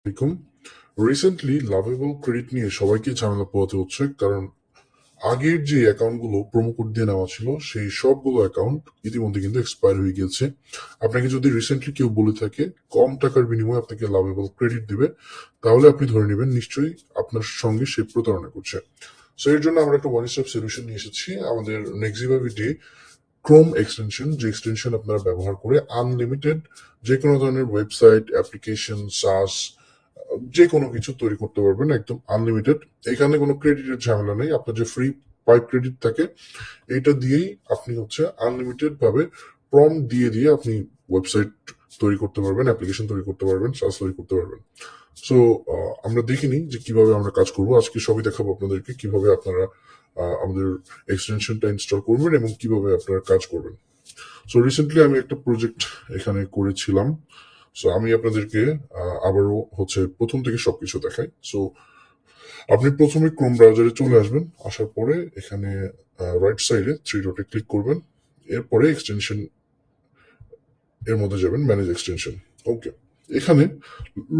আলাইকুম। Recently lovable credit নিয়ে সবাইকে ঝামেলা পোহাতে হচ্ছে, কারণ আগের যে অ্যাকাউন্টগুলো প্রোমো কোড দিয়ে নেওয়া ছিল সেই সবগুলো অ্যাকাউন্ট ইতিমধ্যে কিন্তু এক্সপায়ার হয়ে গিয়েছে। আপনাকে যদি রিসেন্টলি কেউ বলে থাকে কম টাকার বিনিময়ে আপনাকে লাভেবল ক্রেডিট দিবে, তাহলে আপনি ধরে নেবেন নিশ্চয়ই আপনার সঙ্গে সে প্রতারণা করছে। সো এর জন্য আমরা একটা ওয়ান স্টপ সলিউশন নিয়ে এসেছি আমাদের নেক্সিভা ভিডি ক্রোম এক্সটেনশন, যে এক্সটেনশন আপনারা ব্যবহার করে আনলিমিটেড যে কোনো ধরনের ওয়েবসাইট, অ্যাপ্লিকেশন, সাস, যে কোনো কিছু তৈরি করতে পারবেন একদম আনলিমিটেড। এখানে কোনো ক্রেডিটের ঝামেলা নেই। আপনার যে ফ্রি পাইপ ক্রেডিট থাকে এটা দিয়েই আপনি হচ্ছে আনলিমিটেড ভাবে প্রম দিয়ে দিয়ে আপনি ওয়েবসাইট তৈরি করতে পারবেন, অ্যাপ্লিকেশন তৈরি করতে পারবেন, সার্চ তৈরি করতে পারবেন। সো আমরা দেখিনি যে কিভাবে আমরা কাজ করব, আজকে সবই দেখাবো আপনাদেরকে কিভাবে আপনারা আমাদের এক্সটেনশনটা ইনস্টল করবেন এবং কিভাবে আপনারা কাজ করবেন। সো রিসেন্টলি আমি একটা প্রজেক্ট এখানে করেছিলাম। সো আমি আপনাদেরকে আবারও হচ্ছে প্রথম থেকে সবকিছু দেখাই। সো আপনি প্রথমে ক্রোম ব্রাউজারে চলে আসবেন, আসার পরে এখানে রাইট সাইডে থ্রি ডটে ক্লিক করবেন, এরপরে এক্সটেনশন এর মধ্যে যাবেন, ম্যানেজ এক্সটেনশন। ওকে, এখানে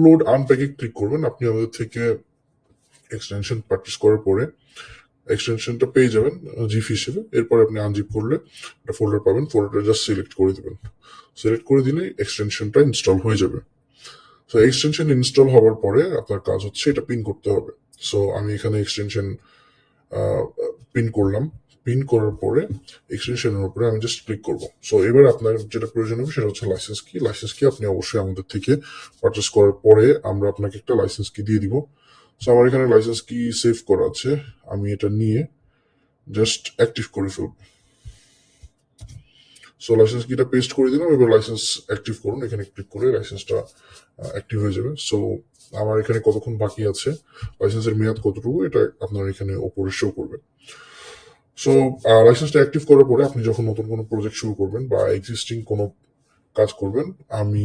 লোড আনপ্যাকে ক্লিক করবেন। আপনি আমাদের থেকে এক্সটেনশন পারচেস করার পরে এক্সটেনশনটা পেয়ে যাবেন জিপ হিসেবে। এরপরে আপনি আনজিপ করলে একটা ফোল্ডার পাবেন, ফোল্ডারটা জাস্ট সিলেক্ট করে দেবেন। সিলেক্ট করে দিলেই এক্সটেনশনটা ইনস্টল হয়ে যাবে। সো এক্সটেনশন ইনস্টল হওয়ার পরে আপনার কাজ হচ্ছে এটা পিন করতে হবে। সো আমি এখানে এক্সটেনশন পিন করলাম। পিন করার পরে এক্সটেনশনের উপরে আমি জাস্ট ক্লিক করব। সো এবার আপনার যেটা প্রয়োজন হবে সেটা হচ্ছে লাইসেন্স কি। লাইসেন্স কি আপনি অবশ্যই আমাদের থেকে পারচেস করার পরে আমরা আপনাকে একটা লাইসেন্স কি দিয়ে দিব। সো আমার এখানে লাইসেন্স কি সেভ করা আছে, আমি এটা নিয়ে জাস্ট অ্যাক্টিভ করে ফেলব। সো লাইসেন্স কিটা পেস্ট করে দিলাম, এবার লাইসেন্স অ্যাক্টিভ করুন, এখানে ক্লিক করে লাইসেন্সটা অ্যাক্টিভ হয়ে যাবে। সো আমার এখানে কতক্ষণ বাকি আছে, লাইসেন্সের মেয়াদ কতটুকু, এটা আপনার এখানে ওপরে শো করবে। সো লাইসেন্সটা অ্যাক্টিভ করার পরে আপনি যখন নতুন কোনো প্রজেক্ট শুরু করবেন বা এক্সিস্টিং কোনো কাজ করবেন, আমি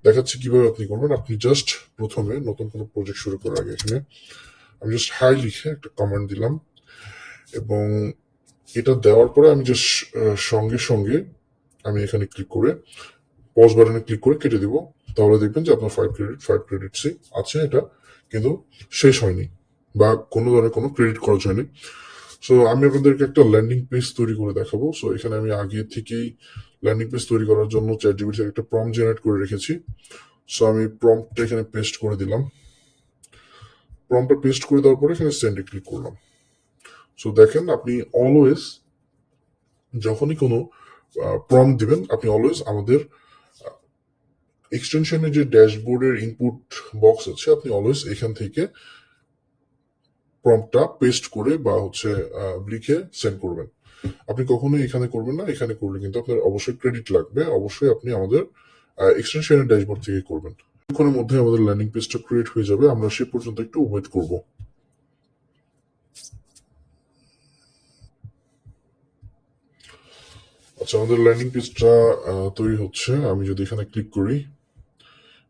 দেখাচ্ছি কিভাবে আপনি করবেন। আপনি জাস্ট প্রথমে নতুন কোনো প্রজেক্ট শুরু করার আগে এখানে আমি জাস্ট হাই লিখে একটা কমান্ড দিলাম, এবং এটা দেওয়ার পরে আমি জাস্ট সঙ্গে সঙ্গে আমি এখানে ক্লিক করে পজ বাটনে ক্লিক করে কেটে দিব। তাহলে দেখবেন যে আপনার 5 ক্রেডিটসই আছে, এটা কিন্তু শেষ হয়নি বা কোনো ধরনের কোনো ক্রেডিট খরচ হয়নি। সো আমি আপনাদেরকে একটা ল্যান্ডিং পেজ তৈরি করে দেখাবো। সো এখানে আমি আগে থেকেই ল্যান্ডিং পেজ তৈরি করার জন্য চ্যাটজিপিটি থেকে একটা প্রম্পট জেনারেট করে রেখেছি। সো আমি প্রম্পটটা এখানে পেস্ট করে দিলাম। প্রম্পটটা পেস্ট করে দেওয়ার পরে এখানে সেন্ডে ক্লিক করলাম। সো দেখেন, আপনি অলওয়েজ যখনই কোনো প্রম্পট দিবেন, আপনি অলওয়েজ আমাদের এক্সটেনশনের যে ড্যাশবোর্ডের ইনপুট বক্স আছে, আপনি অলওয়েজ এখান থেকে প্রম্পটটা পেস্ট করে বা হচ্ছে লিখে সেন্ড করবেন। আপনি কখনোই এখানে করবেন না, এখানে করলে কিন্তু আপনার অবশ্যই ক্রেডিট লাগবে। অবশ্যই আপনি আমাদের এক্সটেনশনের ড্যাশবোর্ড থেকে করবেন। কিছুক্ষণের মধ্যে আমাদের ল্যান্ডিং পেজটা ক্রিয়েট হয়ে যাবে, আমরা সে পর্যন্ত একটু ওয়েট করব। আচ্ছা, আমাদের ল্যান্ডিং পেজটা তৈরি হচ্ছে। আমি যদি এখানে ক্লিক করি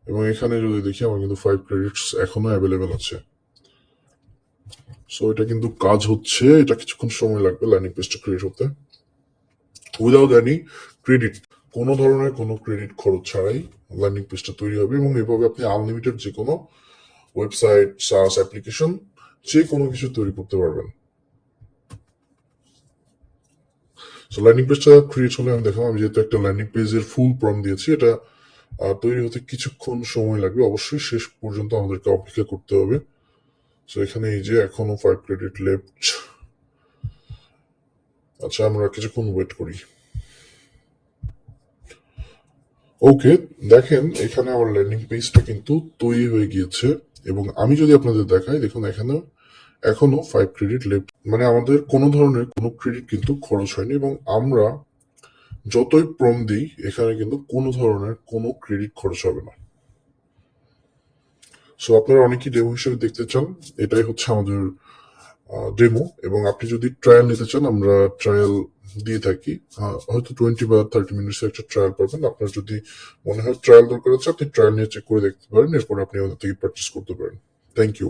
এবং এখানে যদি দেখি, আমার কিন্তু 5 ক্রেডিটস এখনো অ্যাভেলেবেল আছে। সো এটা কিন্তু কাজ হচ্ছে, এটা কিছুক্ষণ সময় লাগবে ল্যান্ডিং পেজটা ক্রিয়েট হতে। উইদাউট এনি ক্রেডিট, কোনো ধরনের কোনো ক্রেডিট খরচ ছাড়াই ল্যান্ডিং পেজটা তৈরি হবে, এবং এভাবে আপনি আনলিমিটেড যে কোনো ওয়েবসাইট, সার্চ, অ্যাপ্লিকেশন, যে কোনো কিছু তৈরি করতে পারবেন। সো ল্যান্ডিং পেজটা ক্রিয়েট হলে আমি দেখাবো। আমি যেহেতু একটা ল্যান্ডিং পেজের ফুল প্রম্পট দিয়েছি, এটা তৈরি হতে কিছুক্ষণ সময় লাগবে। অবশ্যই শেষ পর্যন্ত আমাদেরকে অপেক্ষা করতে হবে। সো এখানে এই যে এখনো 5 ক্রেডিট লেফট। আচ্ছা, আমরা কিছুক্ষণ ওয়েট করি। ওকে, দেখেন এখানে আমার ল্যান্ডিং পেজটা কিন্তু তৈরি হয়ে গিয়েছে, এবং আমি যদি আপনাদের দেখাই, দেখুন এখানে এখনো 5 ক্রেডিট লেফট, মানে আমাদের কোনো ধরনের কোনো ক্রেডিট কিন্তু খরচ হয়নি, এবং আমরা যতই প্রম দিই এখানে কিন্তু কোনো ধরনের কোনো ক্রেডিট খরচ হবে না। সো আপনারা অনেকেই ডেমো হিসেবে দেখতে চান, এটাই হচ্ছে আমাদের ডেমো। এবং আপনি যদি ট্রায়াল নিতে চান, আমরা ট্রায়াল দিয়ে থাকি। হয়তো 20 বা 30 মিনিটস একটা ট্রায়াল পাবেন। আপনার যদি মনে হয় ট্রায়াল দরকার আছে, আপনি ট্রায়াল নিয়ে চেক করে দেখতে পারেন, এরপর আপনি আমাদের থেকে পারচেস করতে পারেন। Thank you.